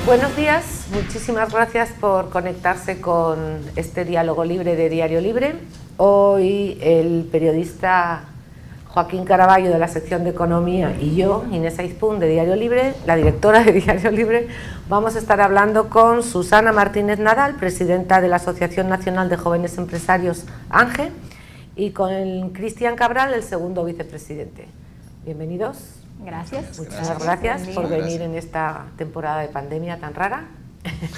Buenos días, muchísimas gracias por conectarse con este diálogo libre de Diario Libre. Hoy el periodista Joaquín Caraballo de la sección de Economía y yo, Inés Aizpún de Diario Libre, la directora de Diario Libre, vamos a estar hablando con Susana Martínez Nadal, presidenta de la Asociación Nacional de Jóvenes Empresarios ANGE, y con Cristian Cabral, el segundo vicepresidente. Bienvenidos. Gracias. Muchas gracias por venir en esta temporada de pandemia tan rara,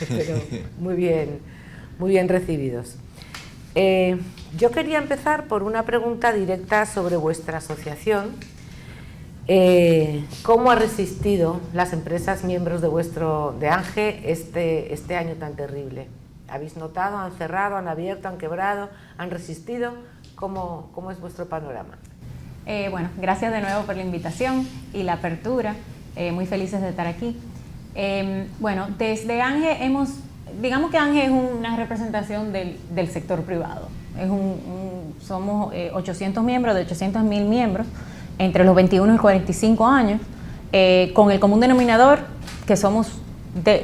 pero muy bien recibidos. Yo quería empezar por una pregunta directa sobre vuestra asociación. ¿Cómo ha resistido las empresas miembros de ANGE este año tan terrible? ¿Habéis notado? ¿Han cerrado? ¿Han abierto? ¿Han quebrado? ¿Han resistido? ¿Cómo es vuestro panorama? Bueno, gracias de nuevo por la invitación y la apertura. Muy felices de estar aquí. Bueno, desde ANGE digamos que ANGE es una representación del sector privado. Somos 800 miembros, de 800.000 miembros, entre los 21 y 45 años, con el común denominador que somos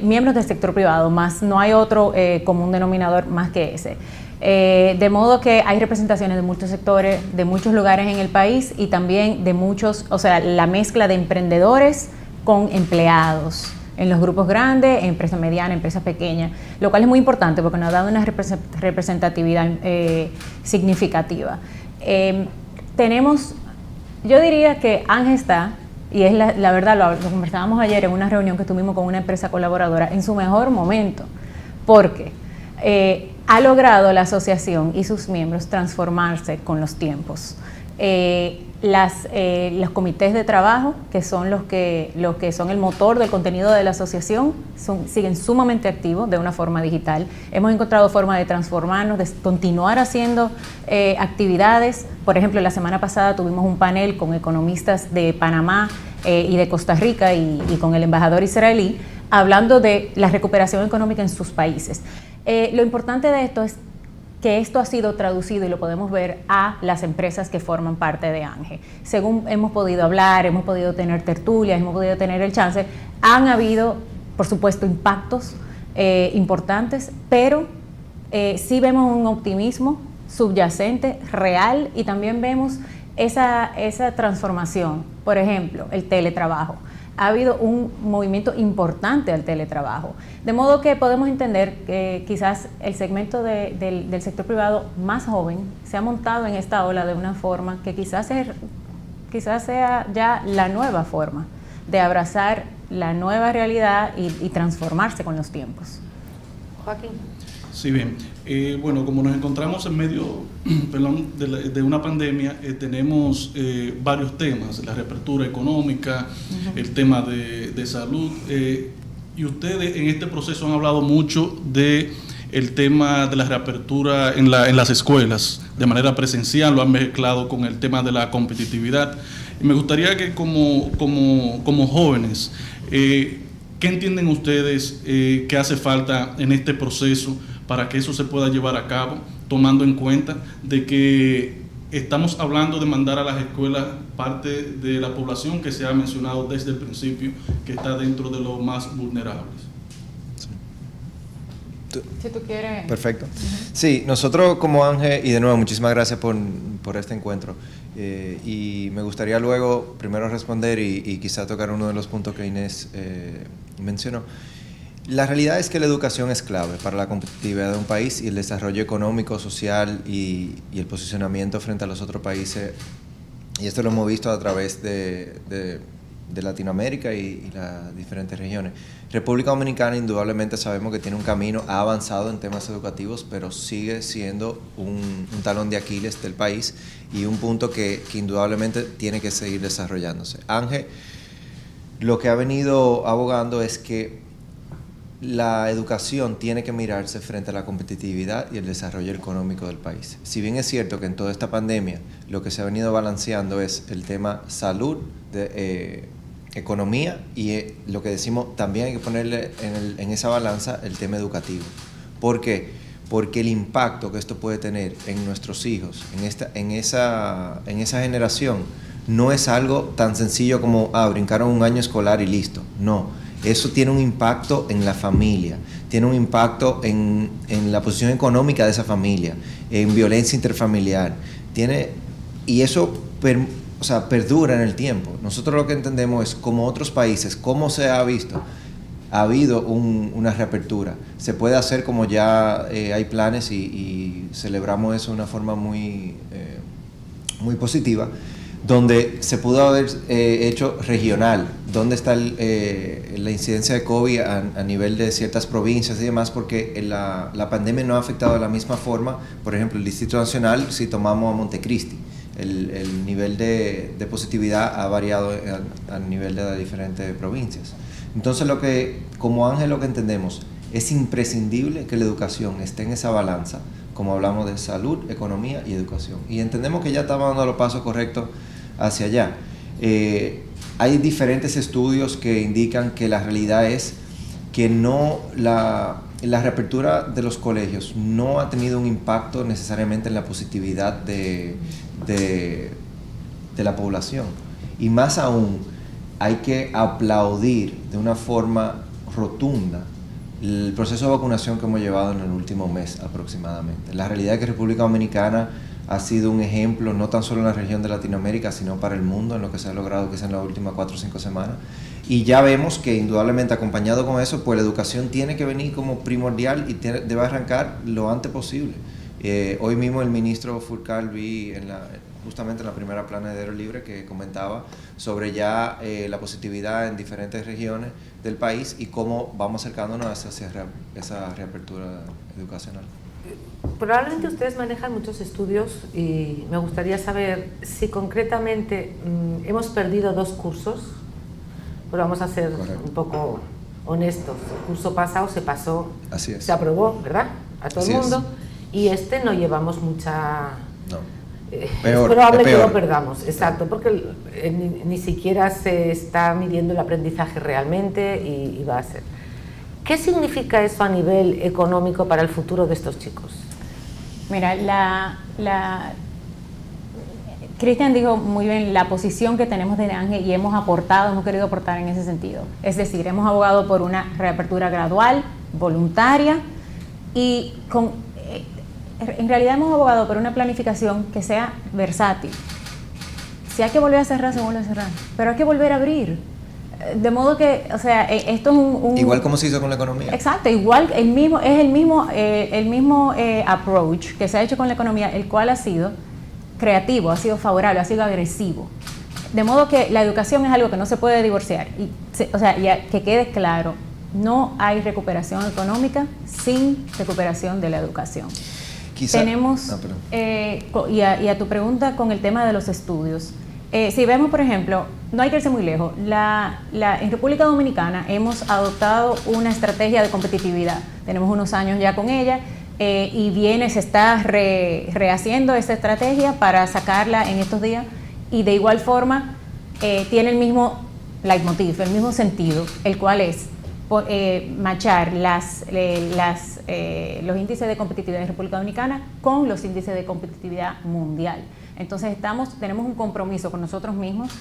miembros del sector privado, más no hay otro común denominador más que ese. De modo que hay representaciones de muchos sectores, de muchos lugares en el país y también de muchos, o sea, la mezcla de emprendedores con empleados en los grupos grandes, empresas medianas, empresas pequeñas, lo cual es muy importante porque nos ha dado una representatividad significativa. Yo diría que ANGE está, y es la verdad, lo conversábamos ayer en una reunión que tuvimos con una empresa colaboradora, en su mejor momento, porque ha logrado la asociación y sus miembros transformarse con los tiempos. Los comités de trabajo, que son los que son el motor del contenido de la asociación, siguen sumamente activos de una forma digital. Hemos encontrado formas de transformarnos, de continuar haciendo actividades. Por ejemplo, la semana pasada tuvimos un panel con economistas de Panamá y de Costa Rica y con el embajador israelí, hablando de la recuperación económica en sus países. Lo importante de esto es que esto ha sido traducido y lo podemos ver a las empresas que forman parte de ANGE. Según hemos podido hablar, hemos podido tener tertulias, hemos podido tener el chance, han habido, por supuesto, impactos importantes, pero sí vemos un optimismo subyacente, real, y también vemos esa transformación. Por ejemplo, el teletrabajo. Ha habido un movimiento importante al teletrabajo, de modo que podemos entender que quizás el segmento del sector privado más joven se ha montado en esta ola de una forma que quizás sea ya la nueva forma de abrazar la nueva realidad y transformarse con los tiempos. Joaquín. Sí, bien. Bueno, como nos encontramos en medio de una pandemia, tenemos varios temas: la reapertura económica, el tema de salud, y ustedes en este proceso han hablado mucho del tema de la reapertura en las escuelas de manera presencial, lo han mezclado con el tema de la competitividad. Y me gustaría que como jóvenes, ¿qué entienden ustedes que hace falta en este proceso para que eso se pueda llevar a cabo, tomando en cuenta de que estamos hablando de mandar a las escuelas parte de la población que se ha mencionado desde el principio, que está dentro de los más vulnerables? Si tú quieres. Perfecto. Sí, nosotros como ANGE, y de nuevo muchísimas gracias por este encuentro, y me gustaría luego primero responder y quizá tocar uno de los puntos que Inés mencionó. La realidad es que la educación es clave para la competitividad de un país y el desarrollo económico, social y el posicionamiento frente a los otros países, y esto lo hemos visto a través de Latinoamérica y las diferentes regiones. República Dominicana indudablemente sabemos que tiene un camino, ha avanzado en temas educativos, pero sigue siendo un talón de Aquiles del país y un punto que indudablemente tiene que seguir desarrollándose. ANGE lo que ha venido abogando es que la educación tiene que mirarse frente a la competitividad y el desarrollo económico del país. Si bien es cierto que en toda esta pandemia lo que se ha venido balanceando es el tema salud, economía, y lo que decimos también hay que ponerle en esa balanza el tema educativo. ¿Por qué? Porque el impacto que esto puede tener en nuestros hijos, en esa generación, no es algo tan sencillo como brincaron un año escolar y listo. No. eso tiene un impacto en la familia, tiene un impacto en la posición económica de esa familia, en violencia interfamiliar, y eso perdura en el tiempo. Nosotros lo que entendemos es, como otros países, cómo se ha visto, ha habido una reapertura. Se puede hacer como ya hay planes y celebramos eso de una forma muy positiva, donde se pudo haber hecho regional, donde está la incidencia de COVID a nivel de ciertas provincias y demás, porque la pandemia no ha afectado de la misma forma. Por ejemplo, el Distrito Nacional, si tomamos a Montecristi, el nivel de positividad ha variado a nivel de las diferentes provincias. Entonces, como Ángel, lo que entendemos, es imprescindible que la educación esté en esa balanza, como hablamos de salud, economía y educación. Y entendemos que ya estamos dando los pasos correctos hacia allá. Hay diferentes estudios que indican que la realidad es que la reapertura de los colegios no ha tenido un impacto necesariamente en la positividad de la población. Y más aún, hay que aplaudir de una forma rotunda el proceso de vacunación que hemos llevado en el último mes aproximadamente. La realidad es que República Dominicana ha sido un ejemplo, no tan solo en la región de Latinoamérica, sino para el mundo, en lo que se ha logrado quizá en las últimas 4 o 5 semanas. Y ya vemos que indudablemente acompañado con eso, pues la educación tiene que venir como primordial y debe arrancar lo antes posible. Hoy mismo el ministro Furcal vi justamente en la primera plana de Diario Libre que comentaba sobre ya la positividad en diferentes regiones del país y cómo vamos acercándonos hacia esa reapertura educacional. Probablemente ustedes manejan muchos estudios y me gustaría saber si concretamente hemos perdido 2 cursos, pero vamos a ser un poco honestos. El curso pasado se pasó, se aprobó, ¿verdad? A todo el mundo. Y no llevamos mucha... No. Es probable que lo perdamos, exacto, porque ni siquiera se está midiendo el aprendizaje realmente y va a ser. ¿Qué significa eso a nivel económico para el futuro de estos chicos? Mira, Cristian dijo muy bien la posición que tenemos de Ángel y hemos querido aportar en ese sentido. Es decir, hemos abogado por una reapertura gradual, voluntaria y en realidad hemos abogado por una planificación que sea versátil. Si hay que volver a cerrar, se vuelve a cerrar, pero hay que volver a abrir. De modo que, esto es igual como se hizo con la economía. Exacto, igual es el mismo approach que se ha hecho con la economía, el cual ha sido creativo, ha sido favorable, ha sido agresivo. De modo que la educación es algo que no se puede divorciar. Ya que quede claro, no hay recuperación económica sin recuperación de la educación. Tenemos, y a tu pregunta con el tema de los estudios, si vemos, por ejemplo, no hay que irse muy lejos, en República Dominicana hemos adoptado una estrategia de competitividad, tenemos unos años ya con ella, y se está rehaciendo esta estrategia para sacarla en estos días, y de igual forma tiene el mismo leitmotiv, el mismo sentido, el cual es machar los índices de competitividad de República Dominicana con los índices de competitividad mundial. Entonces tenemos un compromiso con nosotros mismos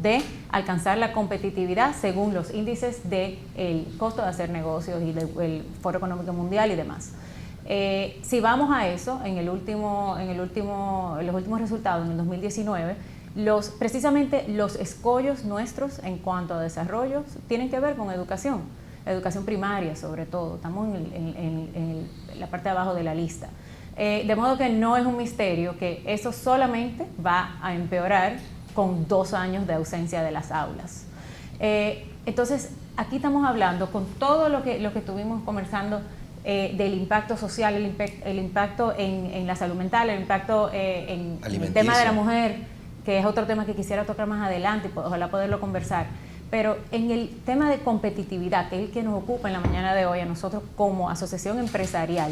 de alcanzar la competitividad según los índices del costo de hacer negocios y del Foro Económico Mundial y demás. Si vamos a eso, en los últimos resultados, en el 2019, precisamente los escollos nuestros en cuanto a desarrollo tienen que ver con educación primaria sobre todo, estamos en la parte de abajo de la lista. De modo que no es un misterio que eso solamente va a empeorar con 2 años de ausencia de las aulas. Entonces, aquí estamos hablando con todo lo que estuvimos conversando del impacto social, el impacto en la salud mental, el impacto en el tema de la mujer, que es otro tema que quisiera tocar más adelante, ojalá poderlo conversar. Pero en el tema de competitividad, que es el que nos ocupa en la mañana de hoy a nosotros como asociación empresarial,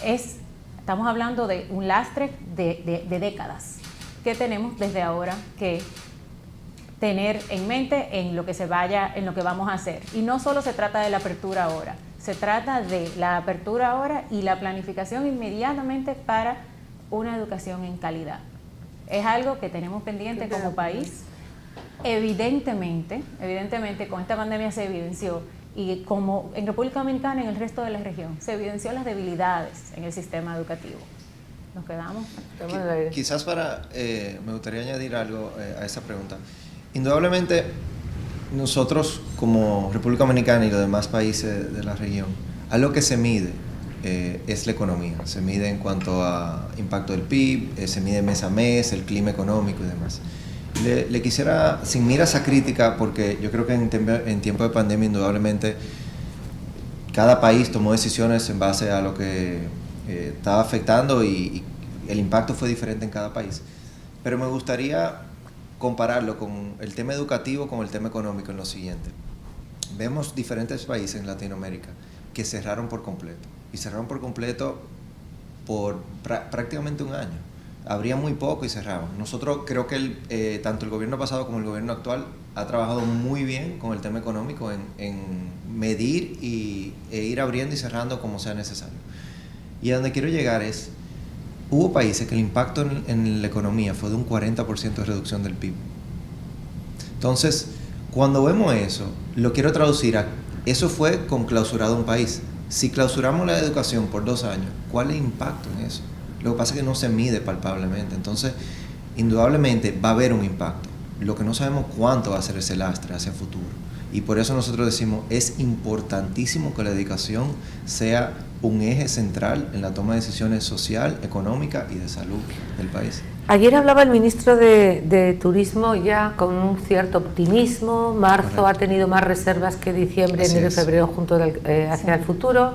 estamos hablando de un lastre de décadas que tenemos desde ahora que tener en mente en lo que vamos a hacer. Y no solo se trata de la apertura ahora, se trata de la apertura ahora y la planificación inmediatamente para una educación en calidad. Es algo que tenemos pendiente como país. Evidentemente, con esta pandemia se evidenció Y como en República Dominicana y en el resto de la región, se evidenció las debilidades en el sistema educativo. ¿Nos quedamos? Quizás me gustaría añadir algo a esa pregunta. Indudablemente, nosotros como República Dominicana y los demás países de la región, algo que se mide es la economía. Se mide en cuanto a impacto del PIB, se mide mes a mes, el clima económico y demás. Le quisiera, sin miras a crítica, porque yo creo que en tiempo de pandemia indudablemente cada país tomó decisiones en base a lo que estaba afectando y el impacto fue diferente en cada país. Pero me gustaría compararlo con el tema educativo con el tema económico en lo siguiente. Vemos diferentes países en Latinoamérica que cerraron por completo, y cerraron por completo por prácticamente un año. Abría muy poco y cerraban. Nosotros creo que tanto el gobierno pasado como el gobierno actual ha trabajado muy bien con el tema económico en medir e ir abriendo y cerrando como sea necesario. Y a donde quiero llegar es, hubo países que el impacto en la economía fue de un 40% de reducción del PIB. Entonces, cuando vemos eso, lo quiero traducir a, eso fue con clausurado un país. Si clausuramos la educación por 2 años, ¿cuál es el impacto en eso? Lo que pasa es que no se mide palpablemente. Entonces, indudablemente va a haber un impacto. Lo que no sabemos cuánto va a ser ese lastre hacia el futuro. Y por eso nosotros decimos, es importantísimo que la educación sea un eje central en la toma de decisiones social, económica y de salud del país. Ayer hablaba el ministro de Turismo ya con un cierto optimismo. Marzo Correcto. Ha tenido más reservas que diciembre, Así enero y es. febrero hacia el futuro.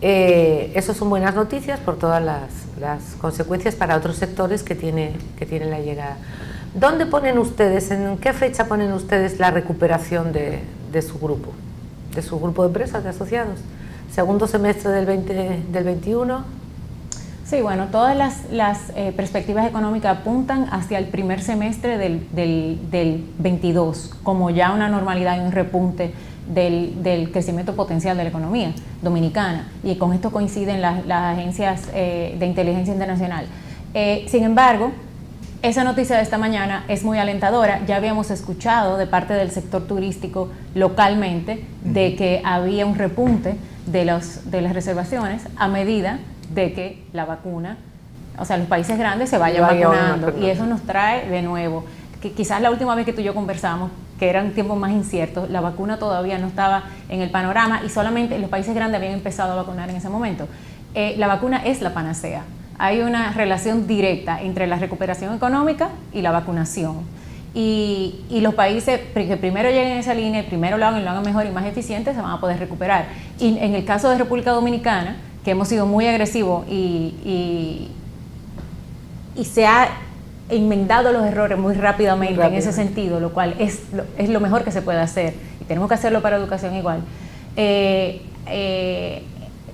Eso son buenas noticias por todas las consecuencias para otros sectores que tiene la llegada. ¿Dónde ponen ustedes, en qué fecha ponen ustedes la recuperación de su grupo de empresas, de asociados? ¿Segundo semestre del 21? Sí, bueno, todas las perspectivas económicas apuntan hacia el primer semestre del 22, como ya una normalidad y un repunte del crecimiento potencial de la economía dominicana, y con esto coinciden las agencias de inteligencia internacional. Sin embargo, esa noticia de esta mañana es muy alentadora. Ya habíamos escuchado de parte del sector turístico localmente de que había un repunte de las reservaciones a medida de que la vacuna, o sea, los países grandes se vayan vacunando, y eso nos trae de nuevo, que quizás la última vez que tú y yo conversamos, que eran tiempos más inciertos, la vacuna todavía no estaba en el panorama y solamente los países grandes habían empezado a vacunar en ese momento. La vacuna es la panacea. Hay una relación directa entre la recuperación económica y la vacunación. Y los países que primero lleguen a esa línea, primero lo hagan mejor y más eficiente, se van a poder recuperar. Y en el caso de República Dominicana, que hemos sido muy agresivos y se ha enmendado los errores muy rápidamente en ese sentido, lo cual es lo mejor que se puede hacer, y tenemos que hacerlo para educación igual.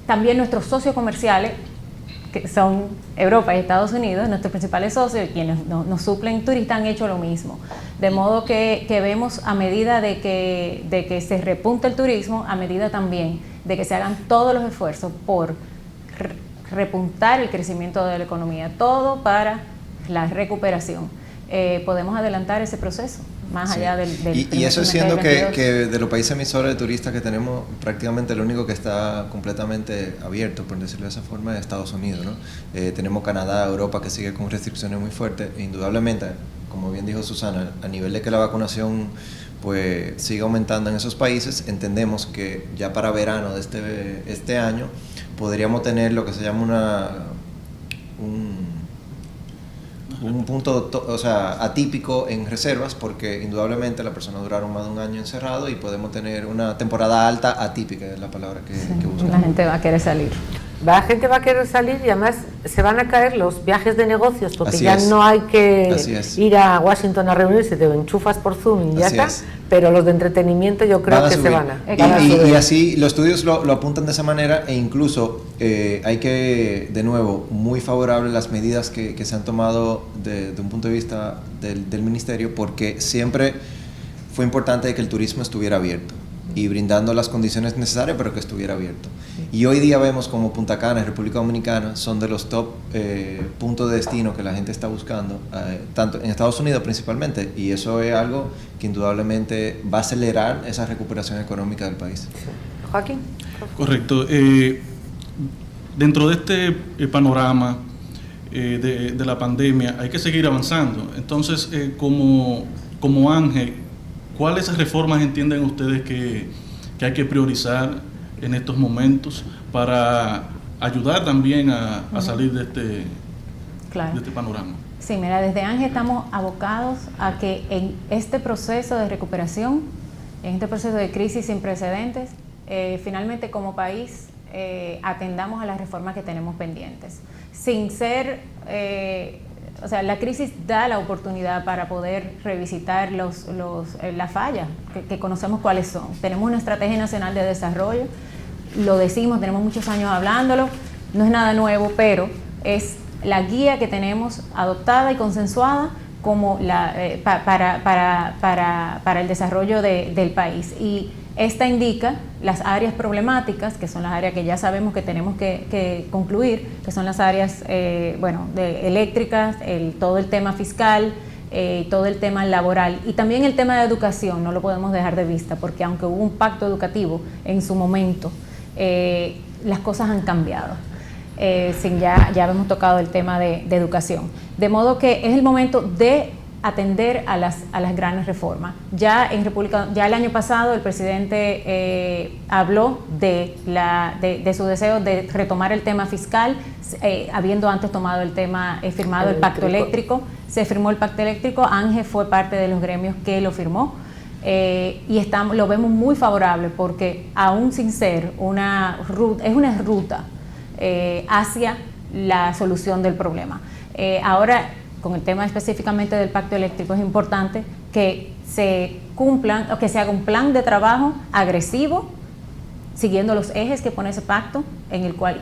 También nuestros socios comerciales, que son Europa y Estados Unidos, nuestros principales socios, quienes nos suplen turistas, han hecho lo mismo. De modo que vemos, a medida de que se repunta el turismo, a medida también de que se hagan todos los esfuerzos por repuntar el crecimiento de la economía, todo para la recuperación. Podemos adelantar ese proceso más allá del y eso es siendo que de los países emisores de turistas que tenemos, prácticamente el único que está completamente abierto, por decirlo de esa forma, es Estados Unidos, ¿no? Tenemos Canadá, Europa, que sigue con restricciones muy fuertes. Indudablemente, como bien dijo Susana, a nivel de que la vacunación pues sigue aumentando en esos países, entendemos que ya para verano de este año podríamos tener lo que se llama un punto atípico en reservas, porque indudablemente las personas duraron más de un año encerrado y podemos tener una temporada alta atípica, es la palabra que buscamos. La gente va a querer salir. La gente va a querer salir y además se van a caer los viajes de negocios, porque Así ya es. no hay que ir a Washington a reunirse, te enchufas por Zoom y ya Así está. es. Pero los de entretenimiento yo creo que se van a subir. Y así los estudios lo apuntan de esa manera, e incluso hay que, de nuevo, muy favorables las medidas que se han tomado de un punto de vista del ministerio, porque siempre fue importante que el turismo estuviera abierto. y brindando las condiciones necesarias para que estuviera abierto. Y hoy día vemos como Punta Cana y República Dominicana son de los top puntos de destino que la gente está buscando, tanto en Estados Unidos principalmente, y eso es algo que indudablemente va a acelerar esa recuperación económica del país. Joaquín. Correcto. Dentro de este panorama de la pandemia hay que seguir avanzando. Entonces, como Ángel, ¿cuáles reformas entienden ustedes que hay que priorizar en estos momentos para ayudar también a salir de este panorama? Sí, mira, desde Ángel estamos abocados a que en este proceso de recuperación, en este proceso de crisis sin precedentes, finalmente como país atendamos a las reformas que tenemos pendientes. Sin ser, o sea, la crisis da la oportunidad para poder revisitar las fallas que conocemos cuáles son. Tenemos una estrategia nacional de desarrollo, lo decimos, tenemos muchos años hablándolo, no es nada nuevo, pero es la guía que tenemos adoptada y consensuada como para el desarrollo del país. Y esta indica las áreas problemáticas, que son las áreas que ya sabemos que tenemos que concluir, que son las áreas eléctricas, todo el tema fiscal, todo el tema laboral y también el tema de educación, no lo podemos dejar de vista, porque aunque hubo un pacto educativo en su momento, las cosas han cambiado. Ya hemos tocado el tema de educación. De modo que es el momento de atender a las grandes reformas. Ya el año pasado el presidente habló de su deseo de retomar el tema fiscal, habiendo antes tomado el tema, firmado el pacto eléctrico. Se firmó el pacto eléctrico, Ángel fue parte de los gremios que lo firmó. Y lo vemos muy favorable porque aún sin ser es una ruta hacia la solución del problema. Ahora, con el tema específicamente del pacto eléctrico, es importante que se cumplan o que se haga un plan de trabajo agresivo, siguiendo los ejes que pone ese pacto, el cual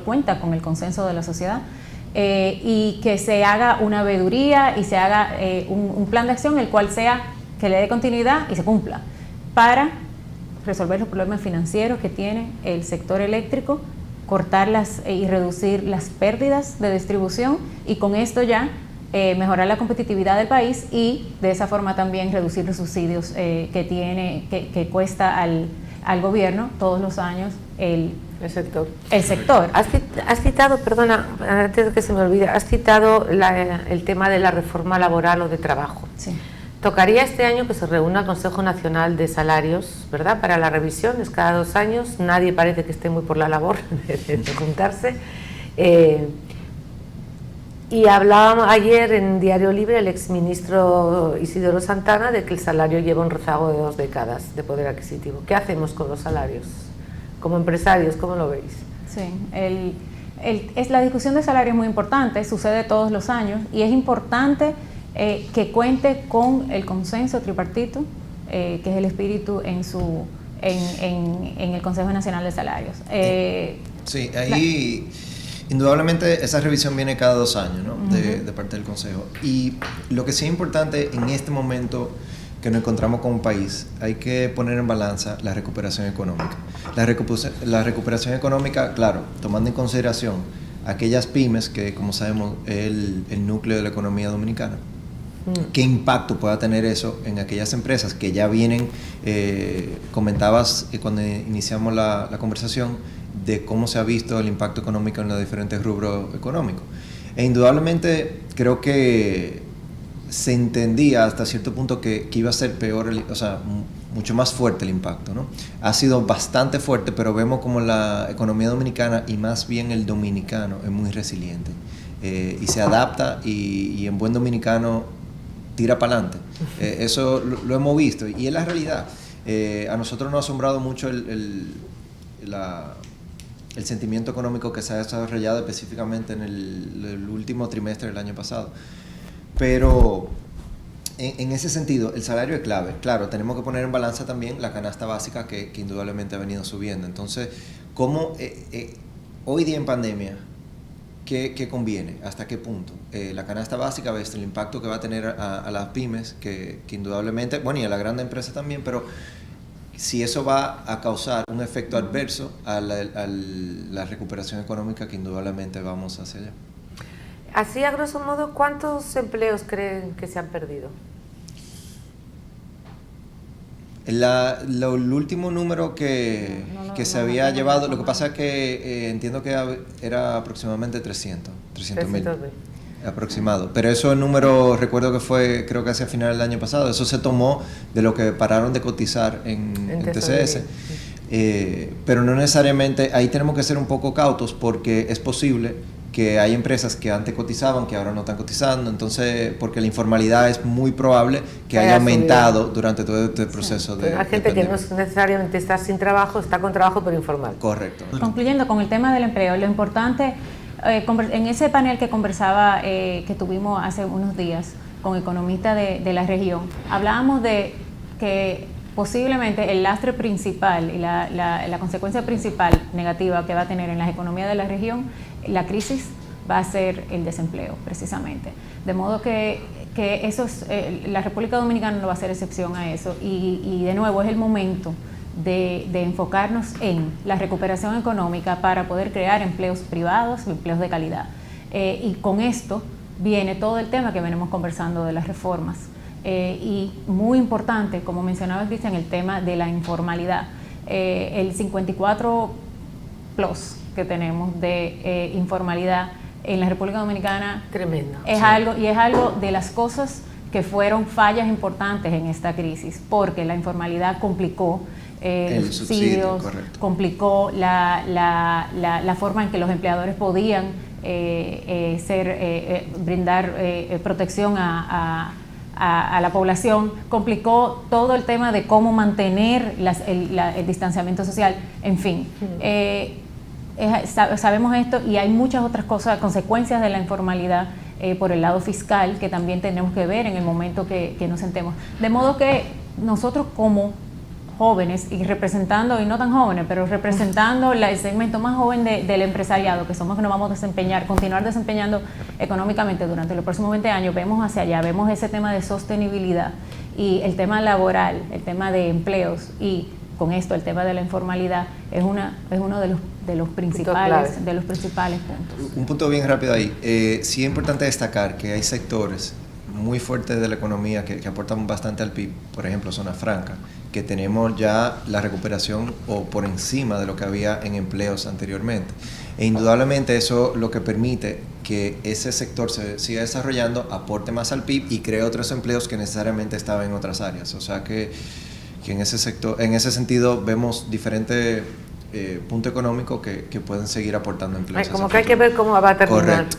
cuenta con el consenso de la sociedad, y que se haga una veeduría y se haga un plan de acción el cual que le dé continuidad y se cumpla para resolver los problemas financieros que tiene el sector eléctrico, cortarlas y reducir las pérdidas de distribución y con esto ya mejorar la competitividad del país y de esa forma también reducir los subsidios que cuesta al gobierno todos los años el sector. Has citado, perdona, antes de que se me olvide, has citado el tema de la reforma laboral o de trabajo. Sí. Tocaría este año que se reúna el Consejo Nacional de Salarios, ¿verdad?, para la revisión, es cada 2 años, nadie parece que esté muy por la labor de juntarse. Y hablaba ayer en Diario Libre el exministro Isidoro Santana de que el salario lleva un rezago de 2 décadas de poder adquisitivo. ¿Qué hacemos con los salarios? Como empresarios, ¿cómo lo veis? Sí, la discusión de salarios es muy importante, sucede todos los años y es importante que cuente con el consenso tripartito, que es el espíritu en el Consejo Nacional de Salarios. Sí, ahí indudablemente esa revisión viene cada 2 años, ¿no? De parte del Consejo. Y lo que sí es importante en este momento que nos encontramos como país, hay que poner en balanza la recuperación económica. La recuperación económica, claro, tomando en consideración aquellas pymes que, como sabemos, es el núcleo de la economía dominicana. ¿Qué impacto pueda tener eso en aquellas empresas que ya vienen, comentabas cuando iniciamos la conversación, de cómo se ha visto el impacto económico en los diferentes rubros económicos? E indudablemente creo que se entendía hasta cierto punto que iba a ser peor, mucho más fuerte el impacto, ¿no? Ha sido bastante fuerte, pero vemos como la economía dominicana y más bien el dominicano es muy resiliente y se adapta y en buen dominicano tira para adelante. Eso lo hemos visto y es la realidad. A nosotros nos ha asombrado mucho el sentimiento económico que se ha desarrollado específicamente en el último trimestre del año pasado. Pero en ese sentido, el salario es clave. Claro, tenemos que poner en balanza también la canasta básica que indudablemente ha venido subiendo. Entonces, ¿cómo hoy día en pandemia, qué conviene? ¿Hasta qué punto? La canasta básica, ves el impacto que va a tener a las pymes, que indudablemente, bueno, y a la gran empresa también, pero si eso va a causar un efecto adverso a la recuperación económica que indudablemente vamos hacia allá. Así, a grosso modo, ¿cuántos empleos creen que se han perdido? El último número que se había llevado, lo que pasa es que entiendo que era aproximadamente 300.000 aproximado, pero eso el número recuerdo que fue, creo que hacia final del año pasado, eso se tomó de lo que pararon de cotizar en TCS, pero no necesariamente, ahí tenemos que ser un poco cautos porque es posible que hay empresas que antes cotizaban, que ahora no están cotizando, entonces, porque la informalidad es muy probable que haya aumentado durante todo este proceso de hay gente que no necesariamente está sin trabajo, está con trabajo pero informal. Correcto. Concluyendo con el tema del empleo, lo importante, en ese panel que conversaba, que tuvimos hace unos días con economistas de la región, hablábamos de que posiblemente el lastre principal y la consecuencia principal negativa que va a tener en las economías de la región, la crisis, va a ser el desempleo, precisamente. De modo que eso es, la República Dominicana no va a ser excepción a eso, y de nuevo es el momento de enfocarnos en la recuperación económica para poder crear empleos privados, empleos de calidad. Y con esto viene todo el tema que venimos conversando de las reformas. Y muy importante, como mencionaba Cristian, el tema de la informalidad. El 54 plus que tenemos de informalidad en la República Dominicana tremendo. Es algo de las cosas que fueron fallas importantes en esta crisis, porque la informalidad complicó los subsidios, complicó la forma en que los empleadores podían brindar protección a la población, complicó todo el tema de cómo mantener el distanciamiento social, en fin. Sabemos esto, y hay muchas otras cosas, consecuencias de la informalidad por el lado fiscal que también tenemos que ver en el momento que nos sentemos. De modo que nosotros como jóvenes, y representando, y no tan jóvenes, pero representando el segmento más joven del empresariado, que somos que nos vamos a continuar desempeñando económicamente durante los próximos 20 años, vemos hacia allá, vemos ese tema de sostenibilidad y el tema laboral, el tema de empleos, y con esto el tema de la informalidad es uno de los principales puntos. Un punto bien rápido ahí. Sí es importante destacar que hay sectores muy fuertes de la economía que aportan bastante al PIB, por ejemplo, zona franca, que tenemos ya la recuperación o por encima de lo que había en empleos anteriormente. E indudablemente eso lo que permite que ese sector se siga desarrollando, aporte más al PIB y cree otros empleos que necesariamente estaban en otras áreas. O sea que en ese sector, en ese sentido vemos diferentes puntos económicos que pueden seguir aportando empleos. Como que hay que ver cómo va a terminar. Correcto.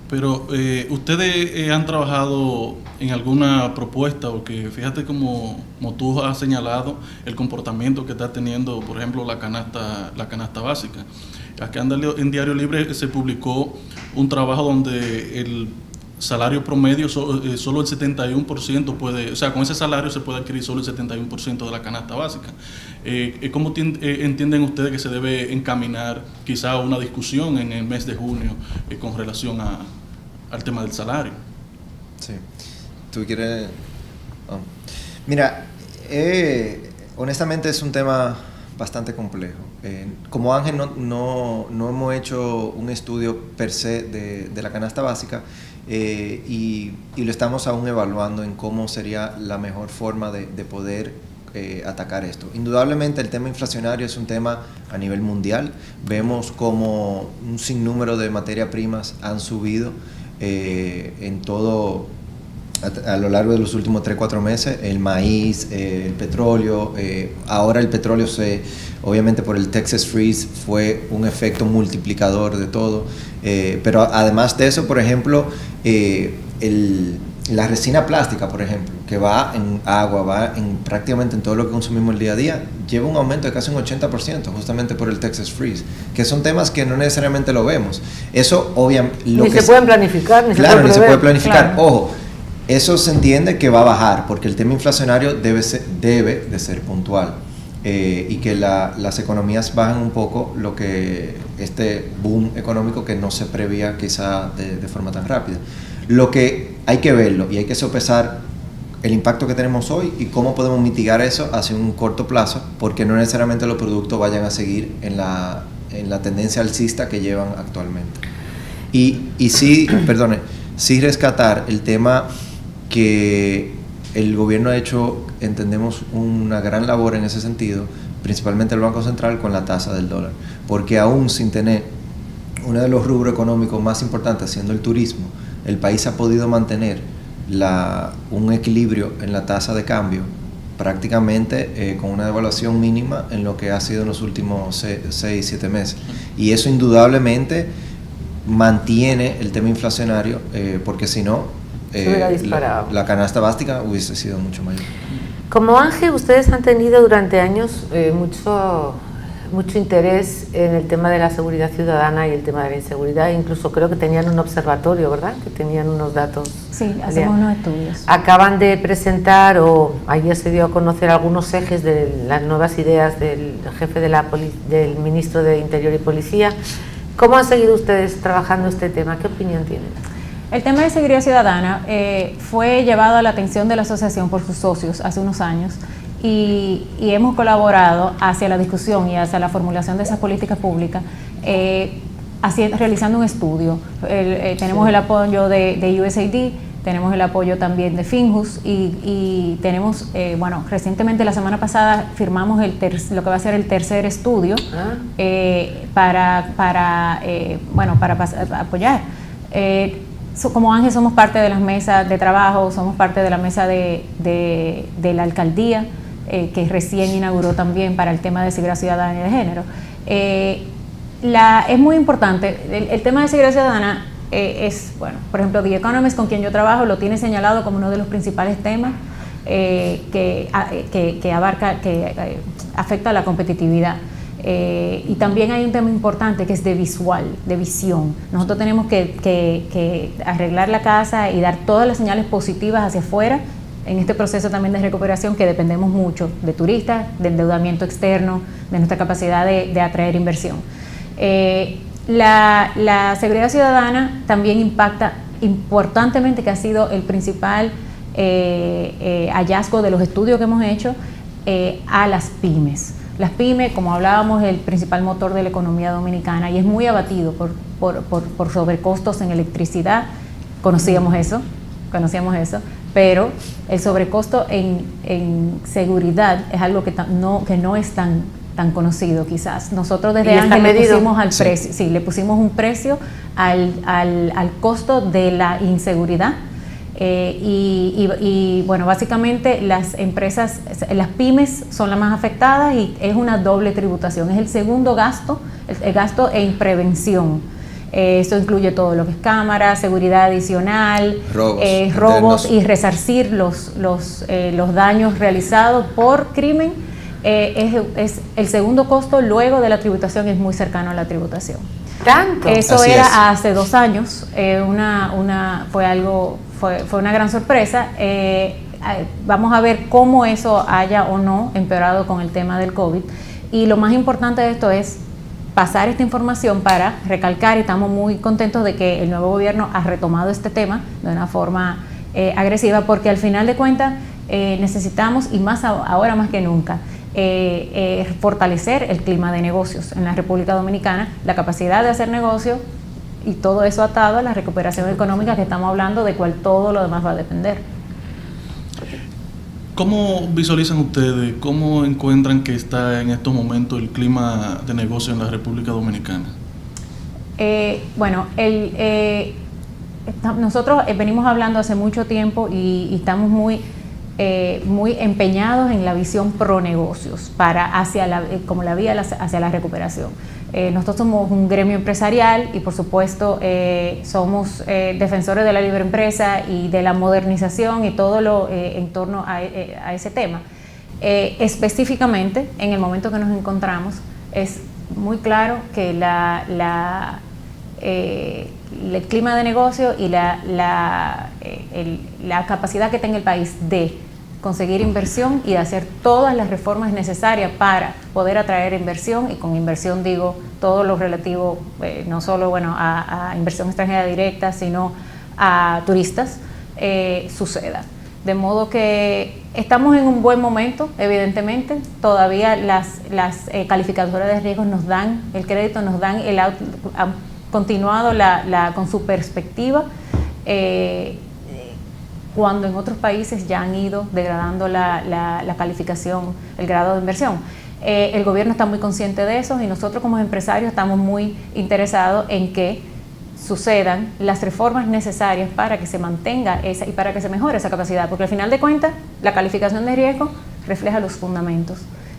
Pero ustedes han trabajado en alguna propuesta, o que fíjate como tú has señalado el comportamiento que está teniendo, por ejemplo, la canasta básica. Acá en Diario Libre se publicó un trabajo donde el salario promedio, solo el 71% puede, o sea, con ese salario se puede adquirir solo el 71% de la canasta básica. ¿Cómo entienden ustedes que se debe encaminar quizá una discusión en el mes de junio con relación al tema del salario? Sí. ¿Tú quieres? Oh. Mira, honestamente es un tema bastante complejo. Como Ángel no hemos hecho un estudio per se de la canasta básica, y lo estamos aún evaluando en cómo sería la mejor forma de poder atacar esto. Indudablemente el tema inflacionario es un tema a nivel mundial. Vemos como un sinnúmero de materias primas han subido en todo a lo largo de los últimos 3-4 meses, el maíz, el petróleo, ahora el petróleo obviamente por el Texas Freeze fue un efecto multiplicador de todo, pero además de eso, por ejemplo, la resina plástica, por ejemplo, que va en agua, va prácticamente en todo lo que consumimos el día a día, lleva un aumento de casi un 80% justamente por el Texas Freeze, que son temas que no necesariamente lo vemos. Eso obviamente... Ni se pueden planificar, ni se pueden prever. Claro, ni se puede planificar. Claro. Ojo, eso se entiende que va a bajar, porque el tema inflacionario debe de ser puntual, y que las economías bajan un poco lo que este boom económico que no se prevía quizá de forma tan rápida. Lo que hay que verlo y hay que sopesar el impacto que tenemos hoy y cómo podemos mitigar eso hacia un corto plazo, porque no necesariamente los productos vayan a seguir en la tendencia alcista que llevan actualmente. Y sí, sí rescatar el tema que el gobierno ha hecho, entendemos, una gran labor en ese sentido, principalmente el Banco Central con la tasa del dólar, porque aún sin tener uno de los rubros económicos más importantes, siendo el turismo, el país ha podido mantener un equilibrio en la tasa de cambio prácticamente con una devaluación mínima en lo que ha sido en los últimos 6-7 meses. Y eso indudablemente mantiene el tema inflacionario, porque si no, la canasta básica hubiese sido mucho mayor. Como ANGE, ustedes han tenido durante años mucho interés en el tema de la seguridad ciudadana y el tema de la inseguridad. Incluso creo que tenían un observatorio, ¿verdad? Que tenían unos datos. Sí, hacemos unos estudios. Acaban de presentar, o ayer se dio a conocer, algunos ejes de las nuevas ideas del jefe del ministro de Interior y Policía. ¿Cómo han seguido ustedes trabajando este tema? ¿Qué opinión tienen? El tema de seguridad ciudadana fue llevado a la atención de la asociación por sus socios hace unos años. Y hemos colaborado hacia la discusión y hacia la formulación de esas políticas públicas, realizando un estudio. Tenemos el apoyo de USAID, tenemos el apoyo también de Finjus y tenemos, recientemente la semana pasada firmamos lo que va a ser el tercer estudio para apoyar. Como ANGE somos parte de las mesas de trabajo, somos parte de la mesa de la alcaldía, que recién inauguró también para el tema de seguridad ciudadana y de género. Es muy importante, el tema de seguridad ciudadana por ejemplo, The Economist, con quien yo trabajo, lo tiene señalado como uno de los principales temas que afecta a la competitividad. Y también hay un tema importante que es de visión. Nosotros tenemos que arreglar la casa y dar todas las señales positivas hacia afuera en este proceso también de recuperación, que dependemos mucho de turistas, del endeudamiento externo, de nuestra capacidad de atraer inversión. La seguridad ciudadana también impacta importantemente, que ha sido el principal hallazgo de los estudios que hemos hecho, a las pymes. Las pymes, como hablábamos, es el principal motor de la economía dominicana y es muy abatido por sobrecostos en electricidad. Conocíamos eso, pero el sobrecosto en seguridad es algo que no es tan conocido quizás. Nosotros desde ANGE le pusimos un precio al costo de la inseguridad. Básicamente las empresas, las pymes son las más afectadas y es una doble tributación. Es el segundo gasto, el gasto en prevención. Esto incluye todo lo que es cámaras, seguridad adicional, robos y resarcir los daños realizados por crimen. Es el segundo costo luego de la tributación, es muy cercano a la tributación. ¿Tanto? Eso era hace 2 años, fue una gran sorpresa. Vamos a ver cómo eso haya o no empeorado con el tema del COVID. Y lo más importante de esto es pasar esta información para recalcar, y estamos muy contentos de que el nuevo gobierno ha retomado este tema de una forma agresiva, porque al final de cuentas necesitamos, y más ahora más que nunca, fortalecer el clima de negocios en la República Dominicana, la capacidad de hacer negocio, y todo eso atado a la recuperación económica que estamos hablando, de cual todo lo demás va a depender. ¿Cómo visualizan ustedes, cómo encuentran que está en estos momentos el clima de negocio en la República Dominicana? Nosotros venimos hablando hace mucho tiempo y estamos muy empeñados en la visión pro negocios como la vía hacia la recuperación. Nosotros somos un gremio empresarial y por supuesto somos defensores de la libre empresa y de la modernización y todo lo en torno a ese tema. Específicamente, en el momento que nos encontramos, es muy claro que el clima de negocio y la capacidad que tenga el país de conseguir inversión y de hacer todas las reformas necesarias para poder atraer inversión, y con inversión digo todo lo relativo no solo a inversión extranjera directa, sino a turistas, suceda. De modo que estamos en un buen momento, evidentemente. Todavía las calificadoras de riesgos nos dan el crédito, nos dan han continuado con su perspectiva, cuando en otros países ya han ido degradando la calificación, el grado de inversión. El gobierno está muy consciente de eso y nosotros como empresarios estamos muy interesados en que sucedan las reformas necesarias para que se mantenga esa y para que se mejore esa capacidad, porque al final de cuentas la calificación de riesgo refleja los fundamentos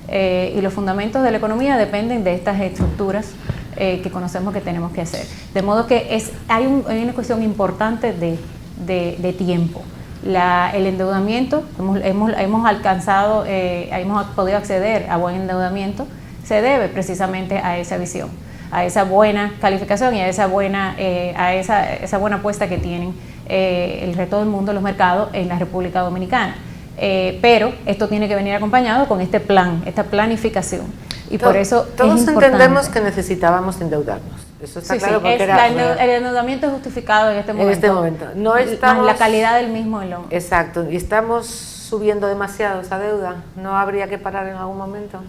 y los fundamentos de la economía dependen de estas estructuras que conocemos que tenemos que hacer. De modo que hay una cuestión importante de tiempo. El endeudamiento, hemos alcanzado, hemos podido acceder a buen endeudamiento, se debe precisamente a esa visión, a esa buena calificación y a esa buena apuesta que tienen el resto del mundo, los mercados en la República Dominicana. Pero esto tiene que venir acompañado con este plan, esta planificación. Y por eso todos es importante. entendemos que necesitábamos endeudarnos. Eso está claro, porque el endeudamiento es justificado en este momento. En este momento. No estamos, más la calidad del mismo. Exacto. Y estamos subiendo demasiado esa deuda. ¿No habría que parar en algún momento?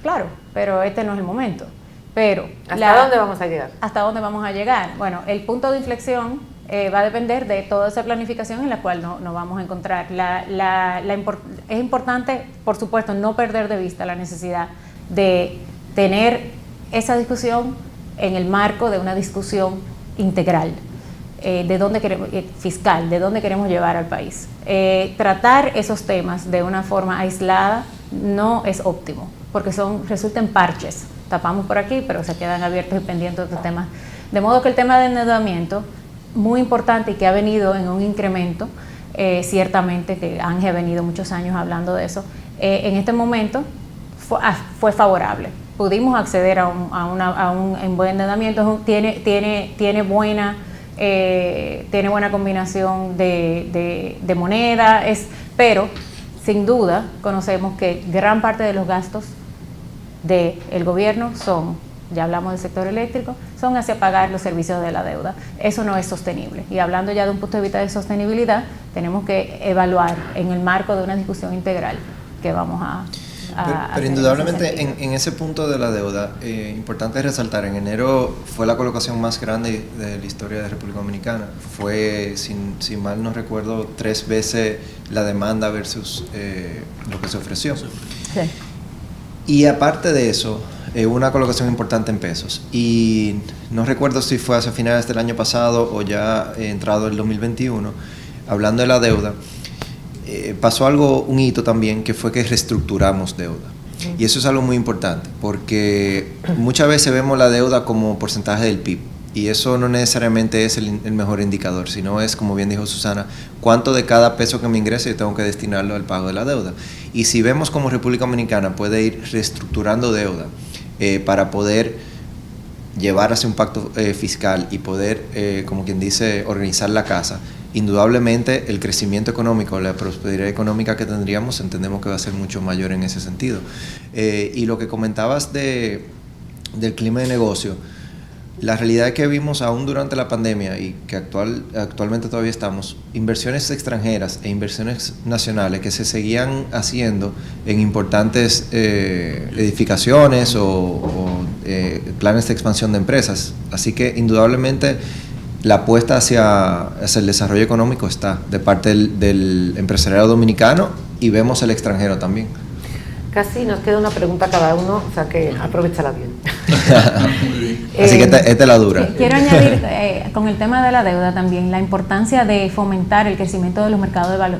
Claro, pero este no es el momento. Pero ¿Hasta dónde vamos a llegar? ¿Hasta dónde vamos a llegar? Bueno, el punto de inflexión va a depender de toda esa planificación en la cual nos vamos a encontrar. Es importante, por supuesto, no perder de vista la necesidad de tener esa discusión en el marco de una discusión integral de dónde queremos, fiscal, de dónde queremos llevar al país. Tratar esos temas de una forma aislada no es óptimo, porque resultan parches. Tapamos por aquí, pero se quedan abiertos y pendientes de otros temas. De modo que el tema del endeudamiento, muy importante y que ha venido en un incremento, ciertamente, que Ángel ha venido muchos años hablando de eso, en este momento fue favorable. Pudimos acceder a un buen endeudamiento, tiene buena combinación de moneda, pero sin duda conocemos que gran parte de los gastos del gobierno ya hablamos del sector eléctrico, son hacia pagar los servicios de la deuda. Eso no es sostenible. Y hablando ya de un punto de vista de sostenibilidad, tenemos que evaluar en el marco de una discusión integral que vamos a pero indudablemente en ese punto de la deuda, importante resaltar, en enero fue la colocación más grande de la historia de República Dominicana. Fue, si mal no recuerdo, 3 veces la demanda versus lo que se ofreció. Sí. Y aparte de eso, una colocación importante en pesos. Y no recuerdo si fue hacia finales del año pasado o ya entrado el 2021, hablando de la deuda, pasó un hito también, que fue que reestructuramos deuda. Y eso es algo muy importante, porque muchas veces vemos la deuda como porcentaje del PIB, y eso no necesariamente es el mejor indicador, sino es, como bien dijo Susana, cuánto de cada peso que me ingrese yo tengo que destinarlo al pago de la deuda. Y si vemos cómo República Dominicana puede ir reestructurando deuda para poder llevar hacia un pacto fiscal y poder, como quien dice, organizar la casa, indudablemente el crecimiento económico, la prosperidad económica que tendríamos, entendemos que va a ser mucho mayor en ese sentido. Y lo que comentabas del clima de negocio, la realidad es que vimos aún durante la pandemia y que actualmente todavía estamos, inversiones extranjeras e inversiones nacionales que se seguían haciendo en importantes edificaciones o planes de expansión de empresas. Así que indudablemente la apuesta hacia el desarrollo económico está de parte del empresariado dominicano, y vemos el extranjero también. Casi nos queda una pregunta cada uno, o sea que aprovechala bien. Así que esta es la dura. Quiero añadir con el tema de la deuda también la importancia de fomentar el crecimiento de los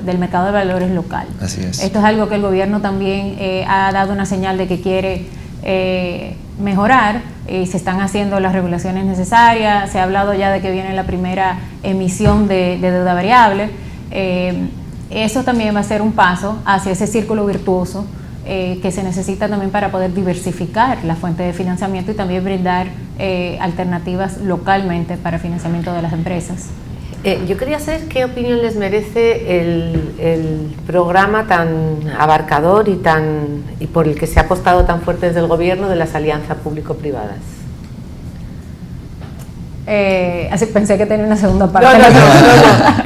del mercado de valores local. Así es. Esto es algo que el gobierno también ha dado una señal de que quiere mejorar, y se están haciendo las regulaciones necesarias. Se ha hablado ya de que viene la primera emisión de deuda variable. Eso también va a ser un paso hacia ese círculo virtuoso que se necesita también para poder diversificar la fuente de financiamiento y también brindar alternativas localmente para financiamiento de las empresas. Yo quería saber qué opinión les merece el programa tan abarcador y por el que se ha apostado tan fuerte desde el gobierno de las alianzas público-privadas. Así pensé que tenía una segunda parte.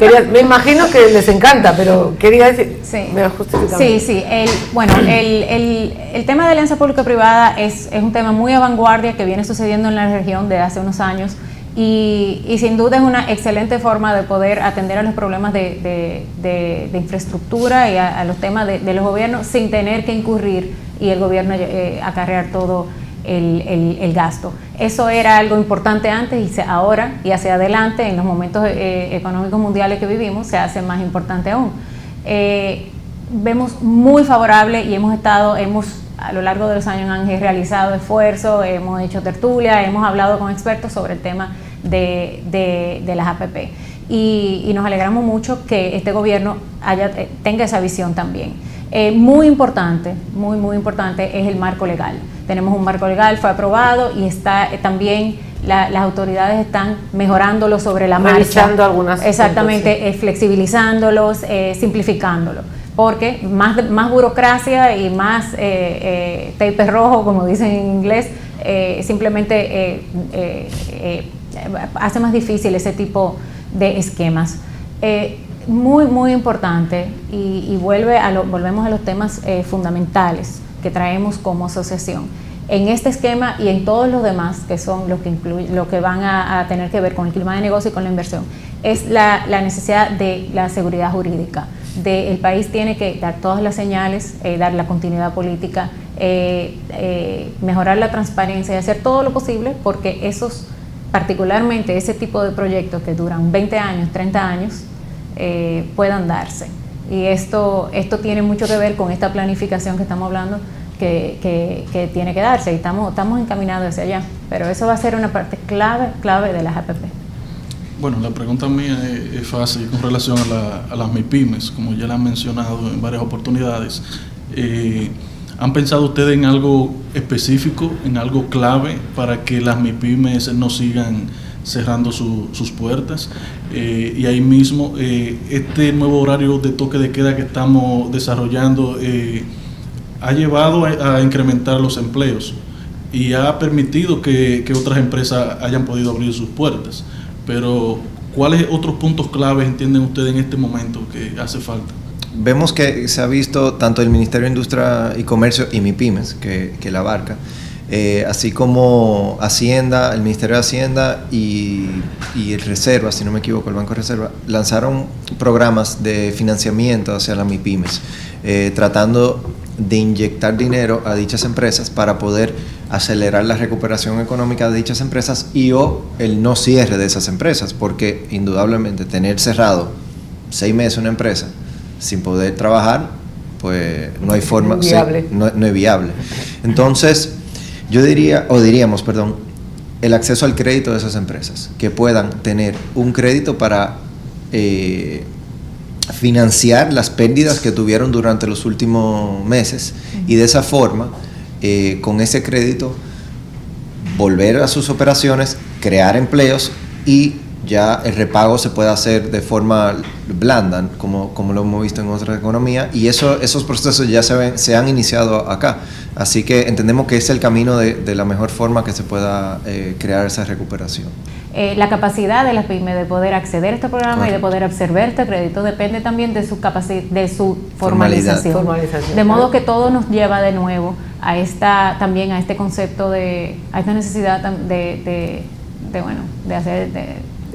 No. Me imagino que les encanta, pero quería decir, sí. Me lo justificaba. Sí. El tema de alianza público-privada es un tema muy a vanguardia que viene sucediendo en la región de hace unos años y sin duda es una excelente forma de poder atender a los problemas de infraestructura y a los temas de los gobiernos sin tener que incurrir y el gobierno acarrear todo el gasto. Eso era algo importante antes y ahora y hacia adelante en los momentos económicos mundiales que vivimos se hace más importante aún. Vemos muy favorable y hemos a lo largo de los años han realizado esfuerzos, hemos hecho tertulias, hemos hablado con expertos sobre el tema de las APP y nos alegramos mucho que este gobierno tenga esa visión también. Muy importante es el marco legal. Tenemos un marco legal, fue aprobado y está también las autoridades están mejorándolo sobre la marcha. Revisando algunas. Exactamente, puntos, sí. Flexibilizándolos, simplificándolos. Porque más burocracia y más tape rojo, como dicen en inglés, simplemente hace más difícil ese tipo de esquemas. Muy importante y volvemos a los temas fundamentales que traemos como asociación. En este esquema y en todos los demás, que son los que van a tener que ver con el clima de negocio y con la inversión, es la necesidad de la seguridad jurídica. El país tiene que dar todas las señales, dar la continuidad política, mejorar la transparencia y hacer todo lo posible porque particularmente ese tipo de proyectos que duran 20 años, 30 años, puedan darse. Y esto tiene mucho que ver con esta planificación que estamos hablando que tiene que darse y estamos encaminados hacia allá, pero eso va a ser una parte clave de las APP. Bueno, la pregunta mía es fácil con relación a las MIPYMES, como ya la han mencionado en varias oportunidades. ¿Han pensado ustedes en algo específico, en algo clave para que las MIPYMES no sigan cerrando sus puertas? Y ahí mismo, este nuevo horario de toque de queda que estamos desarrollando ha llevado a incrementar los empleos y ha permitido que otras empresas hayan podido abrir sus puertas. Pero, ¿cuáles otros puntos claves entienden ustedes en este momento que hace falta? Vemos que se ha visto tanto el Ministerio de Industria y Comercio y MIPYMES, que la abarca, así como Hacienda, el Ministerio de Hacienda y el Reserva, si no me equivoco, el Banco de Reserva, lanzaron programas de financiamiento hacia las MIPYMES, tratando de inyectar dinero a dichas empresas para poder acelerar la recuperación económica de dichas empresas o el no cierre de esas empresas, porque indudablemente tener cerrado 6 meses una empresa sin poder trabajar, pues no hay forma, no es viable. Entonces, diríamos, el acceso al crédito de esas empresas, que puedan tener un crédito para financiar las pérdidas que tuvieron durante los últimos meses y de esa forma, con ese crédito, volver a sus operaciones, crear empleos y ya el repago se puede hacer de forma blanda, como lo hemos visto en otras economías, y esos procesos ya se han iniciado acá. Así que entendemos que es el camino de la mejor forma que se pueda crear esa recuperación. La capacidad de las pymes de poder acceder a este programa y de poder absorber este crédito depende también de su formalización. De modo que todo nos lleva de nuevo también a este concepto a esta necesidad de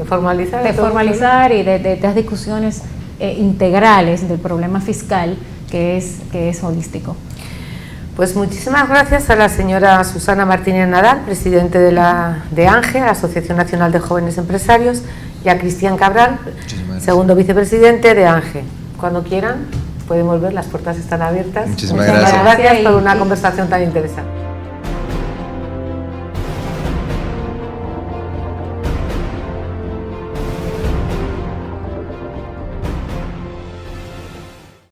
formalizar y de estas discusiones integrales del problema fiscal que es holístico. Pues muchísimas gracias a la señora Susana Martínez Nadal, presidente de ANGE, Asociación Nacional de Jóvenes Empresarios, y a Cristian Cabral, segundo vicepresidente de ANGE. Cuando quieran pueden volver, las puertas están abiertas. Muchísimas gracias. Gracias por una conversación tan interesante.